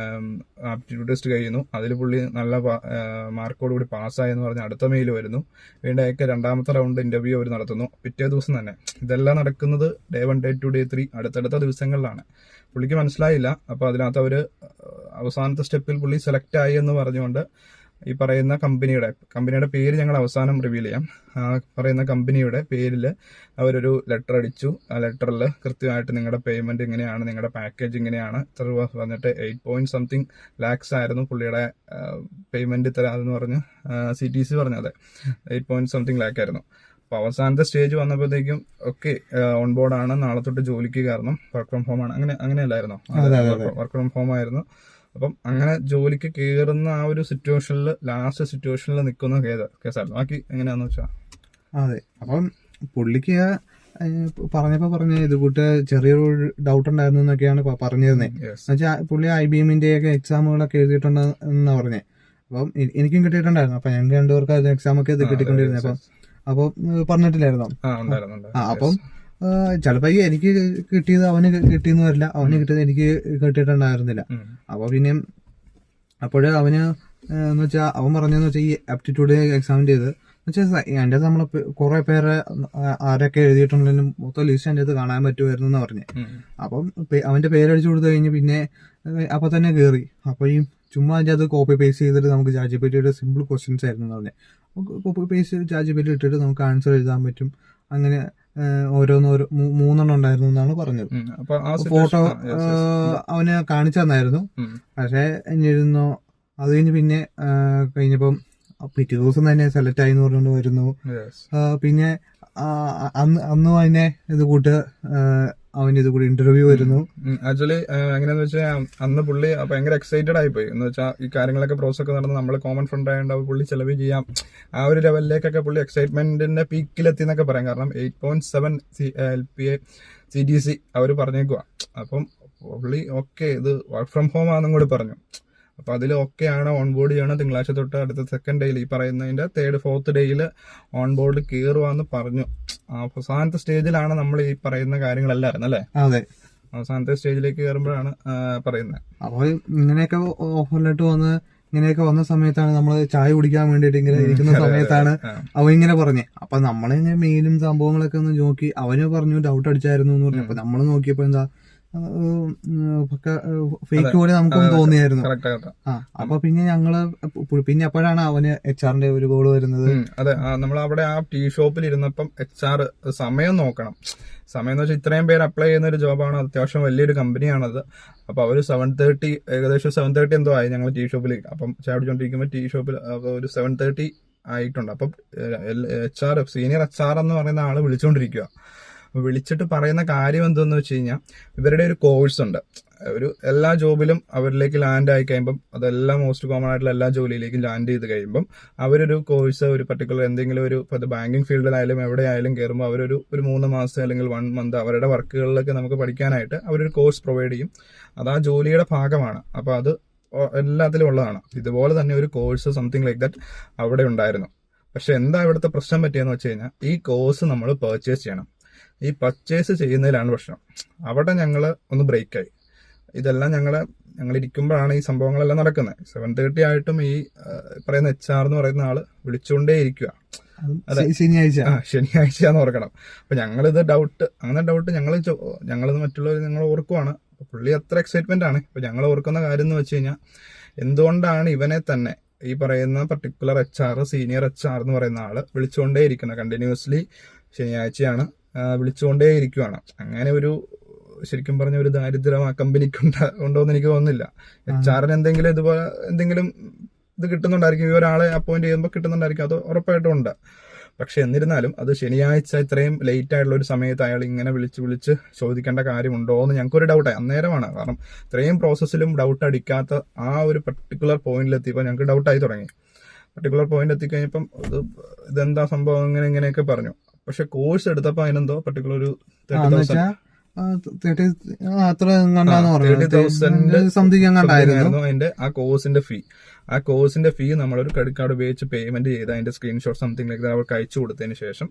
ടെസ്റ്റ് കഴിയുന്നു, അതിൽ പുള്ളി നല്ല മാർക്കോട് കൂടി പാസ്സായെന്ന് പറഞ്ഞ് അടുത്ത മെയിൽ വരുന്നു. വീണ്ടും അയക്ക് രണ്ടാമത്തെ റൗണ്ട് ഇന്റർവ്യൂ അവർ നടത്തുന്നു പിറ്റേ ദിവസം തന്നെ. ഇതെല്ലാം നടക്കുന്നത് ഡേ 1, ഡേ 2, ഡേ 3 അടുത്തടുത്ത ദിവസങ്ങളിലാണ്. പുള്ളിക്ക് മനസ്സിലായില്ല. അപ്പോൾ അതിനകത്ത് അവർ അവസാനത്തെ സ്റ്റെപ്പിൽ പുള്ളി സെലക്ട് ആയി എന്ന് പറഞ്ഞുകൊണ്ട് ഈ പറയുന്ന കമ്പനിയുടെ പേര് ഞങ്ങൾ അവസാനം റിവീൽ ചെയ്യാം. ആ പറയുന്ന കമ്പനിയുടെ പേരിൽ അവരൊരു ലെറ്റർ അടിച്ചു. ആ ലെറ്ററിൽ കൃത്യമായിട്ട് നിങ്ങളുടെ പേയ്മെന്റ് ഇങ്ങനെയാണ്, നിങ്ങളുടെ പാക്കേജ് ഇങ്ങനെയാണ്, ഇത്ര രൂപ വന്നിട്ട് 8.something lakhs ആയിരുന്നു പുള്ളിയുടെ പേയ്മെന്റ് തരാതെന്ന് പറഞ്ഞ് CTC പറഞ്ഞത് 8.something lakh ആയിരുന്നു. അപ്പോൾ അവസാനത്തെ സ്റ്റേജ് വന്നപ്പോഴത്തേക്കും ഓക്കെ ഓൺ ബോർഡാണ്, നാളെ തൊട്ട് ജോലിക്ക് കാരണം, വർക്ക് ഫ്രം ഹോം ആണ്, അങ്ങനെയല്ലായിരുന്നോ? വർക്ക് ഫ്രം ഹോം ആയിരുന്നു. അപ്പം അങ്ങനെ ജോലിക്ക് കയറുന്ന ആ ഒരു ലാസ്റ്റ് സിറ്റുവേഷനിൽ നിൽക്കുന്ന കേസായിരുന്നു. ബാക്കി എങ്ങനെയാന്ന് വെച്ചാൽ അതെ. അപ്പം പുള്ളിക്ക് പറഞ്ഞ ഇത് കൂട്ട് ചെറിയൊരു ഡൗട്ട് ഉണ്ടായിരുന്നു എന്നൊക്കെയാണ് പറഞ്ഞിരുന്നത്. എന്നുവെച്ചാൽ പുള്ളി IBM-ന്റെ ഒക്കെ എക്സാമുകളൊക്കെ എഴുതിയിട്ടുണ്ടെന്നാ പറഞ്ഞേ. അപ്പം എനിക്കും കിട്ടിയിട്ടുണ്ടായിരുന്നു. അപ്പൊ ഞങ്ങൾക്ക് രണ്ടുപേർക്ക് എക്സാം ഒക്കെ ഇത് കിട്ടിക്കൊണ്ടിരുന്നത്. അപ്പൊ പറഞ്ഞിട്ടില്ലായിരുന്നോ? അപ്പം ചിലപ്പോ എനിക്ക് കിട്ടിയത് അവന് കിട്ടിയെന്ന് വരില്ല, അവന് കിട്ടിയത് എനിക്ക് കിട്ടിയിട്ടുണ്ടായിരുന്നില്ല. അപ്പൊ പിന്നെ അപ്പോഴ് അവന് എന്ന് വെച്ചാൽ അവൻ പറഞ്ഞെന്ന് വെച്ചാൽ ഈ ആപ്റ്റിറ്റ്യൂഡ് എക്സാമിന്റെ ഇത് എന്നുവെച്ചാൽ എൻ്റെ നമ്മള് കുറെ പേരെ ആരൊക്കെ എഴുതിയിട്ടുണ്ടെങ്കിലും മൊത്തം ലിസ്റ്റ് എൻ്റെ അടുത്ത് കാണാൻ പറ്റുമായിരുന്നു എന്ന് പറഞ്ഞേ. അപ്പം അവന്റെ പേരടിച്ചു കൊടുത്തു കഴിഞ്ഞ് പിന്നെ അപ്പൊ തന്നെ കയറി. അപ്പൊ ഈ ചുമ്മാ അതിന്റെ അത് കോപ്പി പേസ്റ്റ് ചെയ്തിട്ട് നമുക്ക് ChatGPT സിമ്പിൾ ക്വസ്റ്റ്യൻസ് ആയിരുന്നു എന്ന് പറഞ്ഞത്. കോപ്പി പേസ്റ്റ് ChatGPT ഇട്ടിട്ട് നമുക്ക് ആൻസർ എഴുതാൻ പറ്റും. അങ്ങനെ ഓരോന്നോരോ 3 ഉണ്ടായിരുന്നു എന്നാണ് പറഞ്ഞത്. ഫോട്ടോ അവന് കാണിച്ചു തന്നായിരുന്നു. പക്ഷെ എന്നിരുന്നു അത് കഴിഞ്ഞ് പിന്നെ കഴിഞ്ഞപ്പം പിറ്റേ ദിവസം തന്നെ സെലക്ട് ആയി എന്ന് പറഞ്ഞുകൊണ്ട് വരുന്നു. പിന്നെ അന്ന് അതിനെ ഇത് കൂട്ട് അവന് ഇത് കൂടി ഇന്റർവ്യൂ വരുന്നു. ആക്ച്വലി എങ്ങനെയാന്ന് വെച്ചാൽ അന്ന് പുള്ളി ഭയങ്കര എക്സൈറ്റഡ് ആയിപ്പോയി. എന്ന് വെച്ചാൽ ഈ കാര്യങ്ങളൊക്കെ പ്രോസസ് ഒക്കെ നടന്ന് നമ്മൾ കോമൺ ഫ്രണ്ട് ആയതുകൊണ്ട് പുള്ളി ചെലവ് ചെയ്യാം, ആ ഒരു ലെവലിലേക്കൊക്കെ പുള്ളി എക്സൈറ്റ്മെന്റിന്റെ പീക്കിലെത്തി എന്നൊക്കെ പറയാം. കാരണം 8.7 LPA CTC അവർ പറഞ്ഞേക്കുക. അപ്പം പുള്ളി ഓക്കെ ഇത് വർക്ക് ഫ്രം ഹോം ആണെന്നും കൂടി പറഞ്ഞു. അപ്പൊ അതിൽ ഓക്കെ ആണ്, ഓൺ ബോർഡ് ചെയ്യണം, തിങ്കളാഴ്ച തൊട്ട് അടുത്ത സെക്കൻഡ് ഡേയിൽ ഈ പറയുന്നതിന്റെ 3rd, 4th ഡേയിൽ ഓൺ ബോർഡ് കയറുവാന്ന് പറഞ്ഞു. അവസാനത്തെ സ്റ്റേജിലാണ് നമ്മൾ ഈ പറയുന്ന കാര്യങ്ങളെല്ലാം അല്ലേ? അതെ, അവസാനത്തെ സ്റ്റേജിലേക്ക് കയറുമ്പോഴാണ് പറയുന്നത്. അപ്പൊ ഇങ്ങനെയൊക്കെ ഓഫറിലിട്ട് ഇങ്ങനെയൊക്കെ വന്ന സമയത്താണ് നമ്മൾ ചായ കുടിക്കാൻ വേണ്ടിയിട്ട് ഇങ്ങനെ ഇരിക്കുന്ന സമയത്താണ് അവൻ ഇങ്ങനെ പറഞ്ഞേ. അപ്പൊ നമ്മളിങ്ങനെ മെയിലും സംഭവങ്ങളൊക്കെ ഒന്ന് നോക്കി, അവന് പറഞ്ഞു ഡൗട്ട് അടിച്ചായിരുന്നു എന്ന് പറഞ്ഞു. അപ്പൊ നമ്മൾ നോക്കിയപ്പോ എന്താ ഫേക്ക് പോലെ നമുക്കൊന്നും തോന്നിയായിരുന്നു. അപ്പൊ പിന്നെ ഞങ്ങള് പിന്നെ അപ്പോഴാണ് അവന് HR-ന്റെ ഒരു കോള് വരുന്നത്. അതെ, നമ്മൾ അവിടെ ആ ടീ ഷോപ്പിൽ ഇരുന്നപ്പം HR സമയം നോക്കണം. സമയം എന്ന് വെച്ചാൽ ഇത്രയും പേര് അപ്ലൈ ചെയ്യുന്ന ഒരു ജോബാണ്, അത്യാവശ്യം വലിയൊരു കമ്പനിയാണത്. അപ്പൊ അവര് 7:30 ഏകദേശം 7:30 എന്തോ ആയി ഞങ്ങൾ ടീ ഷോപ്പിൽ. അപ്പം ചായ കുടിച്ചോണ്ടിരിക്കുമ്പോൾ ടീ ഷോപ്പിൽ ഒരു 7:30 ആയിട്ടുണ്ട്. അപ്പം സീനിയർ HR എന്ന് പറയുന്ന ആള് വിളിച്ചോണ്ടിരിക്കുക. വിളിച്ചിട്ട് പറയുന്ന കാര്യം എന്തെന്ന് വെച്ച് കഴിഞ്ഞാൽ ഇവരുടെ ഒരു കോഴ്സ് ഉണ്ട്. എല്ലാ ജോബിലും അവരിലേക്ക് ലാൻഡ് ആയി കഴിയുമ്പം, അതെല്ലാം മോസ്റ്റ് കോമൺ ആയിട്ടുള്ള എല്ലാ ജോലിയിലേക്കും ലാൻഡ് ചെയ്ത് കഴിയുമ്പം അവരൊരു കോഴ്സ്, ഒരു പർട്ടിക്കുലർ എന്തെങ്കിലും ഒരു ബാങ്കിങ് ഫീൽഡിലായാലും എവിടെയായാലും കയറുമ്പോൾ അവരൊരു 3 മാസം അല്ലെങ്കിൽ 1 month അവരുടെ വർക്കുകളിലൊക്കെ നമുക്ക് പഠിക്കാനായിട്ട് അവരൊരു കോഴ്സ് പ്രൊവൈഡ് ചെയ്യും. അത് ആ ജോലിയുടെ ഭാഗമാണ്. അപ്പൊ അത് എല്ലാത്തിലും ഉള്ളതാണ്. ഇതുപോലെ തന്നെ ഒരു കോഴ്സ് സംതിങ് ലൈക്ക് ദാറ്റ് അവിടെ ഉണ്ടായിരുന്നു. പക്ഷെ എന്താ ഇവിടുത്തെ പ്രശ്നം പറ്റിയെന്ന് വെച്ച് കഴിഞ്ഞാൽ ഈ കോഴ്സ് നമ്മൾ പർച്ചേസ് ചെയ്യണം. ഈ പർച്ചേസ് ചെയ്യുന്നതിലാണ് പ്രശ്നം. അവിടെ ഞങ്ങൾ ഒന്ന് ബ്രേക്കായി. ഇതെല്ലാം ഞങ്ങൾ ഇരിക്കുമ്പോഴാണ് ഈ സംഭവങ്ങളെല്ലാം നടക്കുന്നത്. 7:30 ആയിട്ടും ഈ പറയുന്ന HR എന്ന് പറയുന്ന ആള് വിളിച്ചുകൊണ്ടേ ഇരിക്കുക. ശനിയാഴ്ചയാന്ന് ഓർക്കണം. അപ്പൊ ഞങ്ങളിത് ഡൗട്ട് ഞങ്ങളിത് മറ്റുള്ളവർ ഞങ്ങൾ ഓർക്കുവാണ്. പുള്ളി അത്ര എക്സൈറ്റ്മെന്റ് ആണ്. ഇപ്പൊ ഞങ്ങൾ ഓർക്കുന്ന കാര്യം എന്ന് വെച്ച് കഴിഞ്ഞാൽ എന്തുകൊണ്ടാണ് ഇവനെ തന്നെ ഈ പറയുന്ന പർട്ടിക്കുലർ HR, സീനിയർ HR എന്ന് പറയുന്ന ആള് വിളിച്ചുകൊണ്ടേ ഇരിക്കുന്നത്. കണ്ടിന്യൂസ്ലി ശനിയാഴ്ചയാണ് വിളിച്ചുകൊണ്ടേ ഇരിക്കുവാണ്. അങ്ങനെ ഒരു ശരിക്കും പറഞ്ഞ ഒരു ദാരിദ്ര്യം ആ കമ്പനിക്ക് ഉണ്ടോന്ന് എനിക്ക് തോന്നുന്നില്ല. HR-ന് എന്തെങ്കിലും ഇത് കിട്ടുന്നുണ്ടായിരിക്കും, ഈ ഒരാളെ അപ്പോയിന്റ് ചെയ്യുമ്പോൾ കിട്ടുന്നുണ്ടായിരിക്കും, അത് ഉറപ്പായിട്ടും ഉണ്ട്. പക്ഷെ എന്നിരുന്നാലും അത് ശനിയാഴ്ച ഇത്രയും ലേറ്റ് ആയിട്ടുള്ള ഒരു സമയത്ത് അയാൾ ഇങ്ങനെ വിളിച്ച് ചോദിക്കേണ്ട കാര്യമുണ്ടോ എന്ന് ഞങ്ങൾക്കൊരു ഡൗട്ടായി. അന്നേരമാണ്, കാരണം ഇത്രയും പ്രോസസ്സിലും ഡൗട്ട് അടിക്കാത്ത ആ ഒരു പർട്ടിക്കുലർ പോയിന്റിലെത്തിയപ്പോൾ ഞങ്ങൾക്ക് ഡൗട്ടായി തുടങ്ങി. പർട്ടിക്കുലർ പോയിന്റ് എത്തിക്കഴിഞ്ഞപ്പം ഇതെന്താ സംഭവം ഇങ്ങനെയൊക്കെ പറഞ്ഞു. പക്ഷെ കോഴ്സ് എടുത്തപ്പോൾ അതിനെന്തോ പർട്ടിക്കുലർ ഒരു 30 അത്ര കണ്ടാന്ന് പറഞ്ഞു 30,000 സംതിങ് കണ്ടായിരുന്നു അതിന്റെ ആ കോഴ്സിന്റെ ഫീ നമ്മളൊരു ക്രെഡിറ്റ് കാർഡ് ഉപയോഗിച്ച് പേയ്മെന്റ് ചെയ്ത് അതിന്റെ സ്ക്രീൻഷോട്ട് സംതിങ് ലൈക്ക് അവർക്ക് അയച്ചു കൊടുത്തതിന് ശേഷം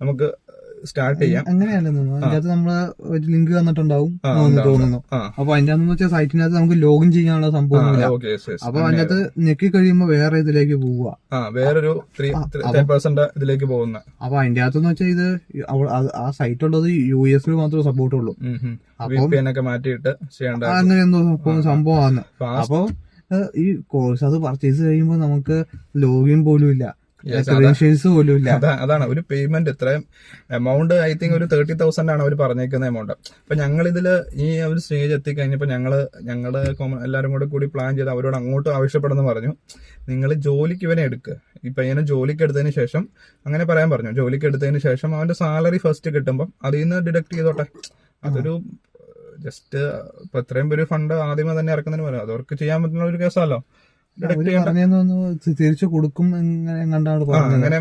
നമുക്ക് സ്റ്റാർട്ട് ചെയ്യാം. അങ്ങനെയല്ലെന്ന് അതിന്റെ അകത്ത് നമ്മള് ഒരു ലിങ്ക് തന്നിട്ടുണ്ടാവും തോന്നുന്നു. അപ്പൊ അതിന്റെ അകത്ത് വെച്ചാൽ സൈറ്റിനകത്ത് നമുക്ക് ലോഗിൻ ചെയ്യാനുള്ള സംഭവമില്ല. അപ്പൊ അതിന്റെ അകത്ത് ഞെക്കി കഴിയുമ്പോ വേറെ ഇതിലേക്ക് പോവുക, വേറൊരു 3% ഇതിലേക്ക് പോകുന്ന. അപ്പൊ അതിന്റെ അകത്തെന്ന് വെച്ചാൽ ഇത് ആ സൈറ്റ് ഉള്ളത് US മാത്രമേ സപ്പോർട്ട് ഉള്ളൂ. VPN മാറ്റിയിട്ട് ചെയ്യേണ്ട അങ്ങനെ എന്തോ സംഭവമാണ്. അപ്പൊ ഈ കോഴ്സ് അത് പർച്ചേസ് കഴിയുമ്പോ നമുക്ക് ലോഗിൻ പോലും ഇല്ല, പോലും ഇല്ല. അതാണ് ഒരു പേയ്മെന്റ് ഇത്രയും എമൗണ്ട്. ഐ തിങ്ക് ഒരു 30,000 ആണ് അവർ പറഞ്ഞേക്കുന്ന എമൗണ്ട്. അപ്പൊ ഞങ്ങൾ ഇതില് ഈ ഒരു സ്റ്റേജ് എത്തിക്കഴിഞ്ഞപ്പോ ഞങ്ങള് എല്ലാരും കൂടി പ്ലാൻ ചെയ്ത് അവരോട് അങ്ങോട്ട് ആവശ്യപ്പെടുന്നു പറഞ്ഞു, നിങ്ങൾ ജോലിക്ക് ഇവനെ എടുക്കുക. ഈ പയ്യനെ ജോലിക്ക് എടുത്തതിന് ശേഷം അങ്ങനെ പറയാൻ പറഞ്ഞു. ജോലിക്ക് എടുത്തതിന് ശേഷം അവന്റെ സാലറി ഫസ്റ്റ് കിട്ടുമ്പോൾ അതിൽ നിന്ന് ഡിഡക്ട് ചെയ്തോട്ടെ. അതൊരു ജസ്റ്റ് ഇപ്പൊ ഇത്രയും ഒരു ഫണ്ട് ആദ്യമേ തന്നെ ഇറക്കുന്നതിന് പറയാം, അതവർക്ക് ചെയ്യാൻ പറ്റുന്ന ഒരു കേസല്ലോ. തിരിച്ചു കൊടുക്കും അങ്ങനെ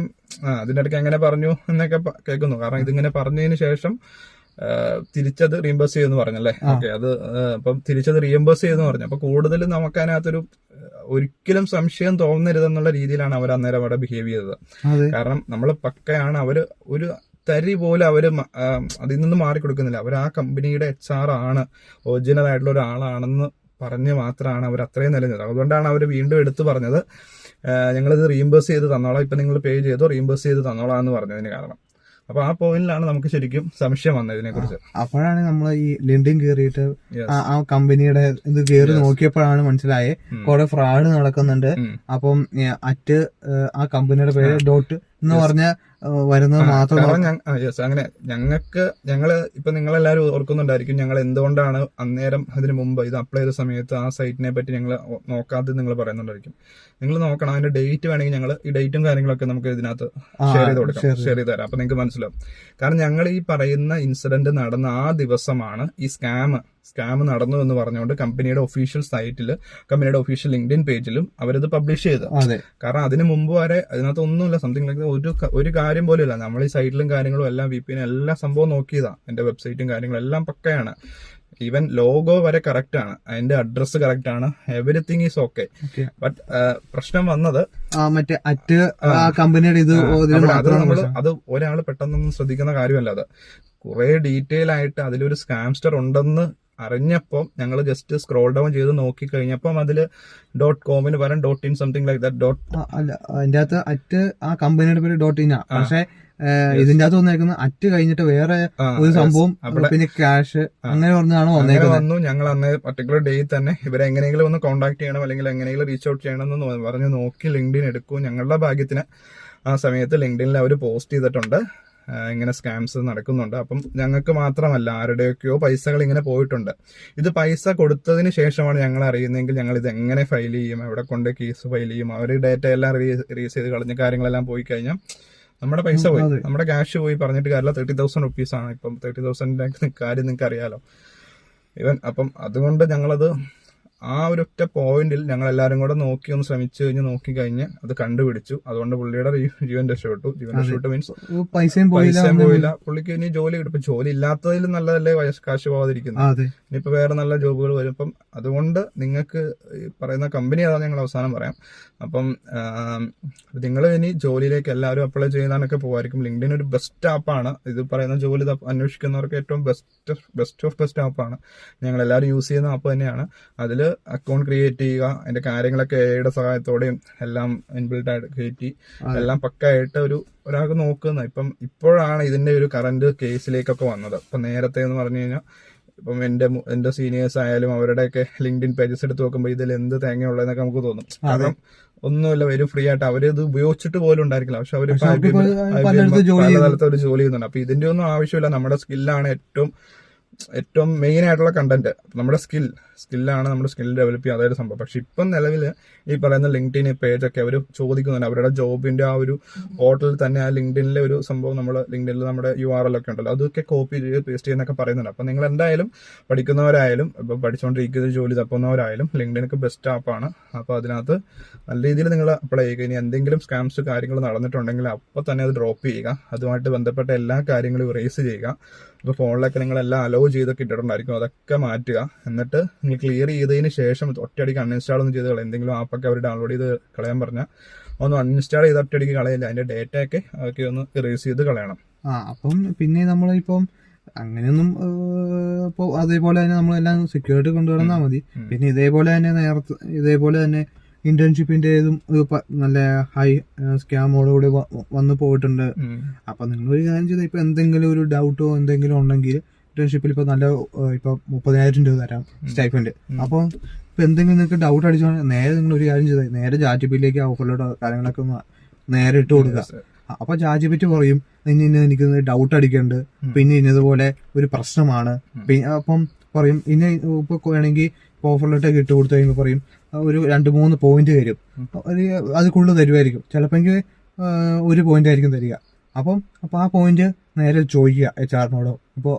അതിന്റെ ഇടയ്ക്ക് എങ്ങനെ പറഞ്ഞു എന്നൊക്കെ കേൾക്കുന്നു. കാരണം ഇതിങ്ങനെ പറഞ്ഞതിന് ശേഷം തിരിച്ചത് റീംബേഴ്സ് ചെയ്യുമെന്ന് പറഞ്ഞല്ലേ. ഓക്കെ, അത് അപ്പം തിരിച്ചത് റീംബേഴ്സ് ചെയ്യുമെന്ന് പറഞ്ഞു. അപ്പൊ കൂടുതൽ നമുക്ക് അതിനകത്തൊരു ഒരിക്കലും സംശയം തോന്നരുതെന്നുള്ള രീതിയിലാണ് അവർ അന്നേരം അവിടെ ബിഹേവ് ചെയ്തത്. കാരണം നമ്മൾ പക്കയാണ്, അവര് ഒരു തരി പോലെ അവര് അതിൽ നിന്ന് മാറിക്കൊടുക്കുന്നില്ല. അവർ ആ കമ്പനിയുടെ HR ആണ്, ഒറിജിനൽ ആയിട്ടുള്ള ഒരാളാണെന്ന് പറഞ്ഞ് മാത്രമാണ് അവർ അത്രയും നിലനിന്നത്. അതുകൊണ്ടാണ് അവർ വീണ്ടും എടുത്തു പറഞ്ഞത് ഞങ്ങളിത് റീംബേഴ്സ് ചെയ്ത് തന്നോളാം, ഇപ്പൊ നിങ്ങൾ പേ ചെയ്തോ റീംബേഴ്സ് ചെയ്ത് തന്നോളാം എന്ന് പറഞ്ഞതിന് കാരണം. അപ്പൊ ആ പോയിന്റിലാണ് നമുക്ക് ശരിക്കും സംശയം വന്നത് ഇതിനെ കുറിച്ച്. അപ്പോഴാണ് നമ്മൾ ഈ ലിങ്ക്ഡിൻ കയറിയിട്ട് ആ കമ്പനിയുടെ ഇത് കയറി നോക്കിയപ്പോഴാണ് മനസ്സിലായേ കുറെ ഫ്രോഡ് നടക്കുന്നുണ്ട്. അപ്പം ആ കമ്പനിയുടെ പേര് ഡോട്ട് എന്ന് പറഞ്ഞ വരുന്നത് മാത്രം. അങ്ങനെ ഞങ്ങള് ഇപ്പൊ നിങ്ങളെല്ലാരും ഓർക്കുന്നുണ്ടായിരിക്കും ഞങ്ങൾ എന്തുകൊണ്ടാണ് അന്നേരം അതിന് മുമ്പ് ഇത് അപ്ലൈ ചെയ്ത സമയത്ത് ആ സൈറ്റിനെ പറ്റി ഞങ്ങൾ നോക്കാതെ നിങ്ങൾ പറയുന്നുണ്ടായിരിക്കും. നിങ്ങൾ നോക്കണം, അതിന്റെ ഡേറ്റ് വേണമെങ്കിൽ ഞങ്ങൾ ഈ ഡേറ്റും കാര്യങ്ങളൊക്കെ നമുക്ക് ഇതിനകത്ത് ഷെയർ ചെയ്ത് കൊടുക്കാം, ഷെയർ ചെയ്ത് തരാം. അപ്പൊ നിങ്ങൾക്ക് മനസ്സിലാവും. കാരണം ഞങ്ങൾ ഈ പറയുന്ന ഇൻസിഡന്റ് നടന്ന ആ ദിവസമാണ് ഈ സ്കാം നടന്നു എന്ന് പറഞ്ഞുകൊണ്ട് കമ്പനിയുടെ ഒഫീഷ്യൽ സൈറ്റിൽ, കമ്പനിയുടെ ഒഫീഷ്യൽ ലിങ്ക്ഡിൻ പേജിലും അവരത് പബ്ലിഷ് ചെയ്തു. കാരണം അതിന് മുമ്പ് വരെ അതിനകത്ത് ഒന്നുമില്ല, സംതിങ് ലൈക്ക് ഒരു കാര്യം പോലും ഇല്ല. നമ്മൾ ഈ സൈറ്റിലും കാര്യങ്ങളും എല്ലാം VPN എല്ലാ സംഭവം നോക്കിയതാ. എന്റെ വെബ്സൈറ്റും കാര്യങ്ങളും എല്ലാം പക്കയാണ്. ഈവൻ ലോഗോ വരെ കറക്റ്റ് ആണ്, അതിന്റെ അഡ്രസ് കറക്റ്റ് ആണ്, എവരിത്തിങ് ഈസ് ഓക്കെ. ബട്ട് പ്രശ്നം വന്നത് മറ്റേ കമ്പനിയുടെ ഇത് അത് ഒരാൾ പെട്ടെന്നൊന്നും ശ്രദ്ധിക്കുന്ന കാര്യമല്ല. അത് കുറെ ഡീറ്റെയിൽ ആയിട്ട് അതിലൊരു സ്കാംസ്റ്റർ ഉണ്ടെന്ന് അറിഞ്ഞപ്പം ഞങ്ങൾ ജസ്റ്റ് സ്ക്രോൾ ഡൗൺ ചെയ്ത് നോക്കി കഴിഞ്ഞപ്പം അതില് .com പകരം .in സംതിങ് ലൈക്ക് ദാറ്റ് അല്ല, അതിന്റെ അകത്ത് ആ കമ്പനിയുടെ പേര് .in ആ. പക്ഷെ ഇതിന്റെ അകത്ത് വന്നേക്കുന്നത് കഴിഞ്ഞിട്ട് വേറെ ഒരു സംഭവം, പിന്നെ ക്യാഷ് അങ്ങനെ പറഞ്ഞാണോ വന്നു. ഞങ്ങൾ അന്ന് പർട്ടിക്കുലർ ഡേ തന്നെ ഇവരെ എങ്ങനെയെങ്കിലും ഒന്ന് കോൺടാക്ട് ചെയ്യണം അല്ലെങ്കിൽ എങ്ങനെയെങ്കിലും റീച്ച് ഔട്ട് ചെയ്യണം എന്ന് പറഞ്ഞ് നോക്കി ലിങ്ക്ഡിൻ എടുക്കും. ഞങ്ങളുടെ ഭാഗ്യത്തിന് ആ സമയത്ത് ലിങ്ക്ഡിനിൽ അവർ പോസ്റ്റ് ചെയ്തിട്ടുണ്ട് ഇങ്ങനെ സ്കാംസ് നടക്കുന്നുണ്ട്. അപ്പം ഞങ്ങൾക്ക് മാത്രമല്ല ആരുടെയൊക്കെയോ പൈസകൾ ഇങ്ങനെ പോയിട്ടുണ്ട്. ഇത് പൈസ കൊടുത്തതിന് ശേഷമാണ് ഞങ്ങൾ അറിയുന്നതെങ്കിൽ ഞങ്ങൾ ഇത് എങ്ങനെ ഫയൽ ചെയ്യും, എവിടെ കൊണ്ട് കേസ് ഫയൽ ചെയ്യും, അവർ ഡേറ്റ എല്ലാം റീസ് ചെയ്ത് കളഞ്ഞ കാര്യങ്ങളെല്ലാം പോയി കഴിഞ്ഞാൽ നമ്മുടെ പൈസ പോയി, നമ്മുടെ ക്യാഷ് പോയി. പറഞ്ഞിട്ട് കാര്യമില്ല. 30,000 റുപ്പീസാണ് ഇപ്പം. 30,000 കാര്യം നിങ്ങൾക്ക് അറിയാലോ ഇവൻ. അപ്പം അതുകൊണ്ട് ഞങ്ങളത് ആ ഒരൊറ്റ പോയിന്റിൽ ഞങ്ങൾ എല്ലാവരും കൂടെ നോക്കി ഒന്ന് ശ്രമിച്ചു നോക്കിക്കഴിഞ്ഞ് അത് കണ്ടുപിടിച്ചു. അതുകൊണ്ട് പുള്ളിയുടെ ജീവൻ രക്ഷപ്പെട്ടു. മീൻസ് പൈസയും പോയില്ല. പുള്ളിക്ക് ഇനി ജോലി കിട്ടും. ജോലി ഇല്ലാത്തതിലും നല്ലതല്ലേ കാശ് പോകാതിരിക്കുന്നത്. ഇനിയിപ്പോ വേറെ നല്ല ജോബുകൾ വരും. അപ്പം അതുകൊണ്ട് നിങ്ങൾക്ക് പറയുന്ന കമ്പനി അതാണ് ഞങ്ങൾ അവസാനം പറയാം. അപ്പം നിങ്ങൾ ഇനി ജോലിയിലേക്ക് എല്ലാവരും അപ്ലൈ ചെയ്യുന്നതൊക്കെ പോകായിരിക്കും. ലിങ്ക്ഡിൻ ഒരു ബെസ്റ്റ് ആപ്പാണ്. ഇത് പറയുന്ന ജോലി അന്വേഷിക്കുന്നവർക്ക് ഏറ്റവും ബെസ്റ്റ് ഓഫ് ബെസ്റ്റ് ആപ്പാണ്. ഞങ്ങൾ എല്ലാവരും യൂസ് ചെയ്യുന്ന ആപ്പ് തന്നെയാണ്. അതിൽ അക്കൗണ്ട് ക്രിയേറ്റ് ചെയ്യുക, അതിന്റെ കാര്യങ്ങളൊക്കെ എയുടെ സഹായത്തോടെയും എല്ലാം ഇൻബിൽഡ് ആയിട്ട് കയറ്റി എല്ലാം പക്കായിട്ട് ഒരാൾക്ക് നോക്കുന്നത്. ഇപ്പോഴാണ് ഇതിന്റെ ഒരു കറന്റ് കേസിലേക്കൊക്കെ വന്നത്. ഇപ്പൊ നേരത്തെ എന്ന് പറഞ്ഞു കഴിഞ്ഞാൽ ഇപ്പം എന്റെ സീനിയേഴ്സ് ആയാലും അവരുടെയൊക്കെ ലിങ്ക്ഡിൻ പേജസ് എടുത്ത് നോക്കുമ്പോൾ ഇതിൽ എന്ത് തേങ്ങയുള്ളതെന്നൊക്കെ നമുക്ക് തോന്നും. കാരണം ഒന്നുമില്ല, വരും ഫ്രീ ആയിട്ട് അവരിത് ഉപയോഗിച്ചിട്ട് പോലും ഉണ്ടായിരിക്കില്ല. പക്ഷെ അവർ പലതരത്തിൽ ഒരു ജോലി ചെയ്യുന്നുണ്ട്. അപ്പൊ ഇതിന്റെ ഒന്നും ആവശ്യമില്ല. നമ്മുടെ സ്കില്ലാണ് ഏറ്റവും മെയിൻ ആയിട്ടുള്ള കണ്ടന്റ്. നമ്മുടെ സ്കില്ലാണ് നമ്മുടെ സ്കിൽ ഡെവലപ്പ് ചെയ്യുക, അതായത് സംഭവം. പക്ഷെ ഇപ്പം നിലവിൽ ഈ പറയുന്ന ലിങ്ക്ഡിൻ പേജൊക്കെ അവർ ചോദിക്കുന്നുണ്ട്. അവരുടെ ജോബിന്റെ ആ ഒരു പോർട്ടലിൽ തന്നെ ആ ലിങ്ക്ഡിനിലെ ഒരു സംഭവം ലിങ്ക്ഡിനിൽ നമ്മുടെ URL ഒക്കെ ഉണ്ടല്ലോ, അതൊക്കെ കോപ്പി ചെയ്ത് പേസ്റ്റ് ചെയ്യുന്നൊക്കെ പറയുന്നുണ്ട്. അപ്പൊ നിങ്ങൾ എന്തായാലും പഠിക്കുന്നവരായാലും ഇപ്പൊ പഠിച്ചുകൊണ്ടിരിക്കുന്ന ജോലി തപ്പുന്നവരായാലും ലിങ്ക്ഡിനൊക്കെ ബെസ്റ്റ് ആപ്പാണ്. അപ്പൊ അതിനകത്ത് നല്ല രീതിയിൽ നിങ്ങൾ അപ്ലൈ ചെയ്യുക. ഇനി എന്തെങ്കിലും സ്കാംസ് കാര്യങ്ങൾ നടന്നിട്ടുണ്ടെങ്കിൽ അപ്പൊ തന്നെ അത് ഡ്രോപ്പ് ചെയ്യുക. അതുമായിട്ട് ബന്ധപ്പെട്ട എല്ലാ കാര്യങ്ങളും ഇറേസ് ചെയ്യുക. ഇപ്പോൾ ഫോണിലൊക്കെ നിങ്ങളെല്ലാം അലോ ചെയ്തൊക്കെ ഇട്ടിട്ടുണ്ടായിരിക്കും, അതൊക്കെ മാറ്റുക. എന്നിട്ട് നിങ്ങൾ ക്ലിയർ ചെയ്തതിന് ശേഷം ഒറ്റയടിക്ക് അൺഇൻസ്റ്റാൾ ഒന്നും ചെയ്ത് കളയാം. എന്തെങ്കിലും ആപ്പൊക്കെ അവർ ഡൗൺലോഡ് ചെയ്ത് കളയാൻ പറഞ്ഞാൽ ഒന്ന് അൺഇൻസ്റ്റാൾ ചെയ്ത് ഒറ്റയടിക്ക് കളയില്ല, അതിന്റെ ഡേറ്റയൊക്കെ അതൊക്കെ ഒന്ന് ഇറേസ് ചെയ്ത് കളയണം. അപ്പം പിന്നെ നമ്മളിപ്പം അങ്ങനെയൊന്നും ഇപ്പോൾ അതേപോലെ തന്നെ നമ്മളെല്ലാം സെക്യൂരിറ്റി കൊണ്ടുവന്നാൽ മതി. പിന്നെ ഇതേപോലെ തന്നെ ഇന്റേൺഷിപ്പിന്റെ നല്ല ഹൈ സ്കാമോടുകൂടി വന്നു പോയിട്ടുണ്ട്. അപ്പൊ നിങ്ങൾ ഒരു കാര്യം ചെയ്താൽ ഇപ്പൊ എന്തെങ്കിലും ഒരു ഡൗട്ടോ എന്തെങ്കിലും ഉണ്ടെങ്കിൽ ഇന്റേൺഷിപ്പിൽ ഇപ്പൊ നല്ല ഇപ്പൊ 30,000 രൂപ തരാം സ്റ്റൈഫൻഡ്. അപ്പൊ ഇപ്പൊ എന്തെങ്കിലും നിങ്ങൾക്ക് ഡൗട്ട് അടിച്ചോ നേരെ നിങ്ങൾ ഒരു കാര്യം ചെയ്താൽ നേരെ ചാറ്റ്ജിപിറ്റിയിലേക്ക് ഓഫറിലോട്ടോ കാര്യങ്ങളൊക്കെ ഒന്ന് നേരെ ഇട്ട് കൊടുക്കുക. അപ്പൊ ചാറ്റ്ജിപിറ്റി പറയും എനിക്ക് ഡൗട്ട് അടിക്കുന്നുണ്ട്, പിന്നെ ഇന്നതുപോലെ ഒരു പ്രശ്നമാണ്, അപ്പം പറയും ഇനി ഇപ്പൊ വേണമെങ്കിൽ ഓഫറിലോട്ടൊക്കെ ഇട്ട് കൊടുത്തു കഴിയുമ്പോൾ പറയും ഒരു 2-3 പോയിന്റ് തരും, അത് കൂടുതൽ തരുമായിരിക്കും, ചിലപ്പോൾ 1 പോയിന്റ് ആയിരിക്കും തരിക. അപ്പം ആ പോയിന്റ് നേരെ ചോദിക്കുക HR-നോടോ, ഇപ്പോൾ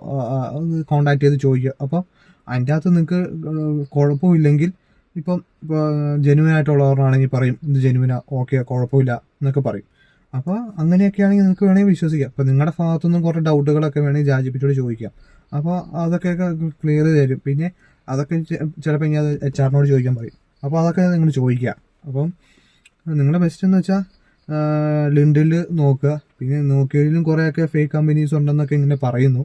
കോണ്ടാക്ട് ചെയ്ത് ചോദിക്കുക. അപ്പം അതിൻ്റെ അകത്ത് നിങ്ങൾക്ക് കുഴപ്പമില്ലെങ്കിൽ ഇപ്പം ജെനുവിൻ ആയിട്ടുള്ളവരാണെങ്കിൽ പറയും ഇത് ജെനുവിനാ, ഓക്കെ കുഴപ്പമില്ല എന്നൊക്കെ പറയും. അപ്പോൾ അങ്ങനെയൊക്കെ ആണെങ്കിൽ നിങ്ങൾക്ക് വേണമെങ്കിൽ വിശ്വസിക്കാം. അപ്പം നിങ്ങളുടെ ഭാഗത്തുനിന്നും കുറേ ഡൗട്ടുകളൊക്കെ വേണമെങ്കിൽ ചാറ്റ്ജിപിറ്റിയോട് ചോദിക്കാം. അപ്പോൾ അതൊക്കെ ക്ലിയർ തരും. പിന്നെ അതൊക്കെ ചിലപ്പോൾ അത് HR-നോട് ചോദിക്കാൻ പറയും. അപ്പോൾ അതൊക്കെ നിങ്ങൾ ചോദിക്കുക. അപ്പം നിങ്ങളുടെ ബെസ്റ്റ് എന്ന് വെച്ചാൽ ലിങ്ക്ഡിനിൽ നോക്കുക. പിന്നെ നോക്കിയതിലും കുറേയൊക്കെ ഫേക്ക് കമ്പനീസ് ഉണ്ടെന്നൊക്കെ ഇങ്ങനെ പറയുന്നു.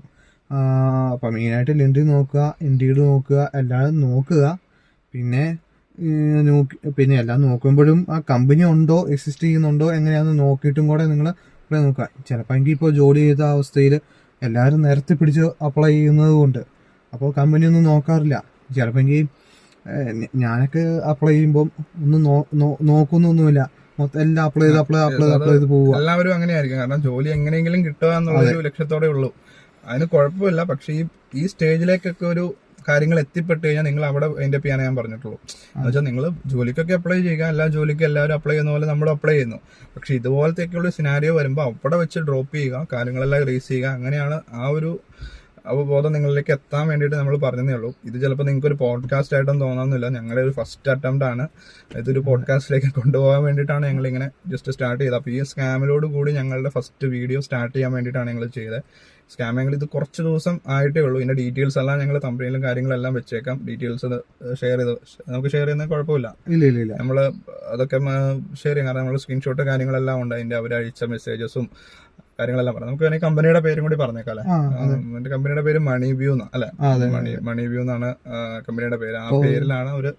അപ്പം മെയിനായിട്ട് ലിങ്ക്ഡിൻ നോക്കുക, ഇൻഡീഡ് നോക്കുക, എല്ലാം നോക്കുക. പിന്നെ എല്ലാം നോക്കുമ്പോഴും ആ കമ്പനി ഉണ്ടോ, എക്സിസ്റ്റ് ചെയ്യുന്നുണ്ടോ എങ്ങനെയാണെന്ന് നോക്കിയിട്ടും കൂടെ നിങ്ങൾ നോക്കുക. ചിലപ്പോൾ ഇപ്പോൾ ജോലി ചെയ്ത അവസ്ഥയിൽ എല്ലാവരും നിരത്തി പിടിച്ച് അപ്ലൈ ചെയ്യുന്നത് കൊണ്ട് അപ്പോൾ കമ്പനി ഒന്നും നോക്കാറില്ല. ചിലപ്പോൾ ഞാനൊക്കെ അപ്ലൈ ചെയ്യുമ്പോൾ ഒന്നും നോക്കുന്നൊന്നുമില്ല, മൊത്തം എല്ലാം അപ്ലൈ ചെയ്ത് പോവുക. എല്ലാവരും അങ്ങനെയായിരിക്കും, കാരണം ജോലി എങ്ങനെയെങ്കിലും കിട്ടുക എന്നുള്ളൊരു ലക്ഷ്യത്തോടെ ഉള്ളൂ. അതിന് കുഴപ്പമില്ല. പക്ഷേ ഈ സ്റ്റേജിലേക്കൊക്കെ ഒരു കാര്യങ്ങൾ എത്തിപ്പെട്ട് കഴിഞ്ഞാൽ നിങ്ങൾ അവിടെ അതിന്റെ ചെയ്യാനേ ഞാൻ പറഞ്ഞിട്ടുള്ളൂ. എന്നുവെച്ചാൽ നിങ്ങൾ ജോലിക്കൊക്കെ അപ്ലൈ ചെയ്യുക, എല്ലാ ജോലിക്കും എല്ലാവരും അപ്ലൈ ചെയ്യുന്ന പോലെ നമ്മൾ അപ്ലൈ ചെയ്യുന്നു. പക്ഷെ ഇതുപോലത്തെയൊക്കെയുള്ള സിനാരിയോ വരുമ്പോൾ അവിടെ വെച്ച് ഡ്രോപ്പ് ചെയ്യുക, കാര്യങ്ങളെല്ലാം റേസ് ചെയ്യുക. അങ്ങനെയാണ് ആ ഒരു അവബോധം നിങ്ങളിലേക്ക് എത്താൻ വേണ്ടിയിട്ട് നമ്മൾ പറഞ്ഞതേ ഉള്ളൂ. ഇത് ചിലപ്പോൾ നിങ്ങൾക്ക് ഒരു പോഡ്കാസ്റ്റ് ആയിട്ടൊന്നും തോന്നാമെന്നില്ല, ഞങ്ങളുടെ ഒരു ഫസ്റ്റ് അറ്റംപ്റ്റ് ആണ്. ഇതൊരു പോഡ്കാസ്റ്റിലേക്ക് കൊണ്ടുപോകാൻ വേണ്ടിയിട്ടാണ് ഞങ്ങൾ ഇങ്ങനെ ജസ്റ്റ് സ്റ്റാർട്ട് ചെയ്തത്. അപ്പോൾ ഈ സ്കാമിലോട് കൂടി ഞങ്ങളുടെ ഫസ്റ്റ് വീഡിയോ സ്റ്റാർട്ട് ചെയ്യാൻ വേണ്ടിയിട്ടാണ് ഞങ്ങൾ ചെയ്തത്. സ്കാമിങ്ങിൽ ഇത് കുറച്ച് ദിവസം ആയിട്ടേ ഉള്ളൂ. ഇതിന്റെ ഡീറ്റെയിൽസ് എല്ലാം ഞങ്ങൾ തമ്പനിയിലും കാര്യങ്ങളെല്ലാം വെച്ചേക്കാം. ഡീറ്റെയിൽസ് നമുക്ക് ഷെയർ ചെയ്യുന്നത് കുഴപ്പമില്ല, നമ്മൾ അതൊക്കെ ഷെയർ ചെയ്യാം. കാരണം നമ്മൾ സ്ക്രീൻഷോട്ട് കാര്യങ്ങളെല്ലാം ഉണ്ട്, അതിന്റെ അവർ അയച്ച മെസ്സേജസും കാര്യങ്ങളെല്ലാം പറയാം. നമുക്ക് വേണമെങ്കിൽ കമ്പനിയുടെ പേരും കൂടി പറഞ്ഞേക്കാം അല്ലെ. എന്റെ കമ്പനിയുടെ പേര് മണി വ്യൂ അല്ലെ, മണി വ്യൂ എന്നാണ് കമ്പനിയുടെ പേര്. ആ പേരിലാണ് ഒരു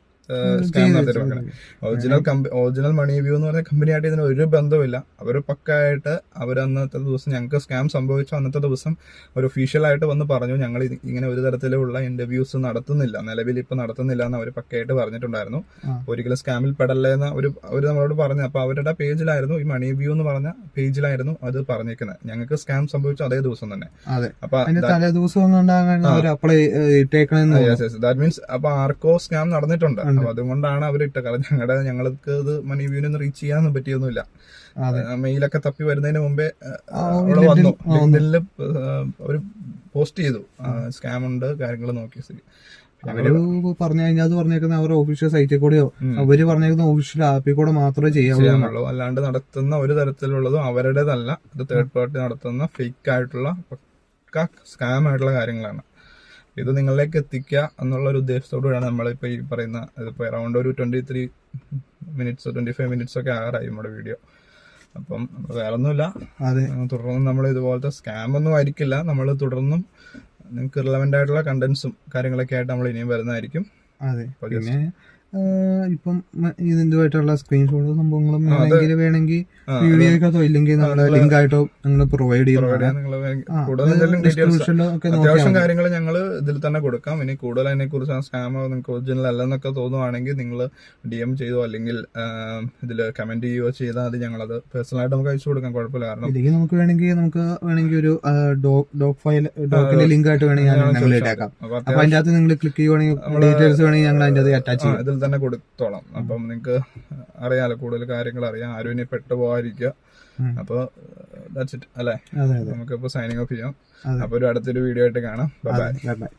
സ്കാം നടത്തിയിട്ടുള്ളത്. ഒറിജിനൽ മണി വ്യൂ എന്ന് പറഞ്ഞ കമ്പനിയായിട്ട് ഇതിന് ഒരു ബന്ധമില്ല. അവർ പക്കായിട്ട് അന്നത്തെ ദിവസം ഞങ്ങൾക്ക് സ്കാം സംഭവിച്ച അന്നത്തെ ദിവസം ഒരു ഒഫീഷ്യലായിട്ട് വന്ന് പറഞ്ഞു ഞങ്ങൾ ഇങ്ങനെ ഒരു തരത്തിലുള്ള ഇന്റർവ്യൂസ് നടത്തുന്നില്ല, നിലവിൽ ഇപ്പൊ നടത്തുന്നില്ല എന്ന് അവർ പക്കയായിട്ട് പറഞ്ഞിട്ടുണ്ടായിരുന്നു. ഒരിക്കലും സ്കാമിൽ പെടല്ലേ എന്ന് അവർ നമ്മളോട് പറഞ്ഞു. അപ്പൊ അവരുടെ പേജിലായിരുന്നു, ഈ മണി വ്യൂ എന്ന് പറഞ്ഞ പേജിലായിരുന്നു അത് പറഞ്ഞേക്കുന്നത്. ഞങ്ങൾക്ക് സ്കാം സംഭവിച്ച അതേ ദിവസം തന്നെ. അപ്പൊ ദാറ്റ് മീൻസ് അപ്പൊ ആർക്കോ സ്കാം നടന്നിട്ടുണ്ട്. അപ്പൊ അതുകൊണ്ടാണ് അവർ ഇട്ടത്. കാരണം ഞങ്ങൾക്ക് ഇത് മണി വ്യൂവിനൊന്നും റീച്ച് ചെയ്യാനൊന്നും പറ്റിയൊന്നുമില്ല. മെയിലൊക്കെ തപ്പി വരുന്നതിന് മുമ്പേ അവിടെ വന്നു, ലിങ്ക്ഡിനിൽ ഒരു പോസ്റ്റ് ചെയ്തു സ്കാം ഉണ്ട് കാര്യങ്ങൾ നോക്കി. അവര് പറഞ്ഞു കഴിഞ്ഞാൽ അത് പറഞ്ഞേക്കുന്ന അവരുടെ ഒഫീഷ്യൽ സൈറ്റിൽ കൂടെയോ അവര് പറഞ്ഞേക്കുന്ന ഒഫീഷ്യൽ ആപ്പിൽ കൂടെ മാത്രമേ ചെയ്യാവുള്ളൂ. അല്ലാണ്ട് നടത്തുന്ന ഒരു തരത്തിലുള്ളതും അവരുടേതല്ല. ഇത് തേർഡ് പാർട്ടി നടത്തുന്ന ഫേക്ക് ആയിട്ടുള്ള പക്ക സ്കാം ആയിട്ടുള്ള കാര്യങ്ങളാണ്. ഇത് നിങ്ങളിലേക്ക് എത്തിക്കുക എന്നുള്ള ഒരു ഉദ്ദേശത്തോടുകൂടിയാണ് നമ്മളിപ്പോൾ ഈ പറയുന്ന ഇതിപ്പോൾ അറൗണ്ട് ഒരു 23 മിനിറ്റ്സ് 25 മിനിറ്റ്സ് ഒക്കെ ആറായി നമ്മുടെ വീഡിയോ. അപ്പം വേറെ ഒന്നുമില്ല, തുടർന്നും നമ്മൾ ഇതുപോലത്തെ സ്കാം ഒന്നും ആയിരിക്കില്ല. നമ്മൾ തുടർന്നും നിങ്ങൾക്ക് റിലവൻ്റ് ആയിട്ടുള്ള കണ്ടന്റ്സും കാര്യങ്ങളൊക്കെ ആയിട്ട് നമ്മൾ ഇനിയും വരുന്നതായിരിക്കും. അതെ, പിന്നെ ഇപ്പം ഇതിന്റെതായിട്ടുള്ള സ്ക്രീൻഷോട്ട് സംഭവങ്ങളും വേണമെങ്കിൽ വീഡിയോക്കോ ഇല്ലെങ്കിൽ നമ്മുടെ ലിങ്ക് ആയിട്ടോ നിങ്ങൾ പ്രൊവൈഡ് ചെയ്യാം. അത്യാവശ്യം കാര്യങ്ങൾ ഞങ്ങൾ ഇതിൽ തന്നെ കൊടുക്കാം. ഇനി കൂടുതൽ അതിനെ കുറിച്ച് ആ സ്കാമോ നിങ്ങൾക്ക് ഒറിജിനൽ അല്ലെന്നൊക്കെ തോന്നുവാണെങ്കിൽ നിങ്ങൾ DM ചെയ്തോ അല്ലെങ്കിൽ ഇതിൽ കമന്റ് ചെയ്യുകയോ ചെയ്താൽ അത് ഞങ്ങളത് പേഴ്സണലായിട്ട് നമുക്ക് അയച്ചു കൊടുക്കാം, കുഴപ്പമില്ല. കാരണം ഇല്ലെങ്കിൽ നമുക്ക് വേണമെങ്കിൽ ഒരു ഡോക്കിന്റെ ലിങ്ക് ആയിട്ട് വേണമെങ്കിൽ ഞങ്ങൾ ഇട്ടേക്കാം. അപ്പൊ അതിന്റെ അകത്ത് നിങ്ങൾ ക്ലിക്ക് ചെയ്യുവാണെങ്കിൽ ഡീറ്റെയിൽസ് വേണമെങ്കിൽ ഞങ്ങൾ അതിന്റെ അത് അറ്റാച്ച് ചെയ്യും, ഇതിൽ തന്നെ കൊടുത്തോളാം. അപ്പം നിങ്ങൾക്ക് അറിയാലോ, കൂടുതൽ കാര്യങ്ങൾ അറിയാം, ആരും ഇനി പെട്ടുപോകാതിരിക്കുക. അപ്പൊ ദാറ്റ്സ് ഇറ്റ് അല്ലേ, നമുക്കിപ്പോ സൈനിങ് ഓഫ് ചെയ്യാം. അപ്പൊ ഒരു അടുത്തൊരു വീഡിയോ ആയിട്ട് കാണാം. Bye bye.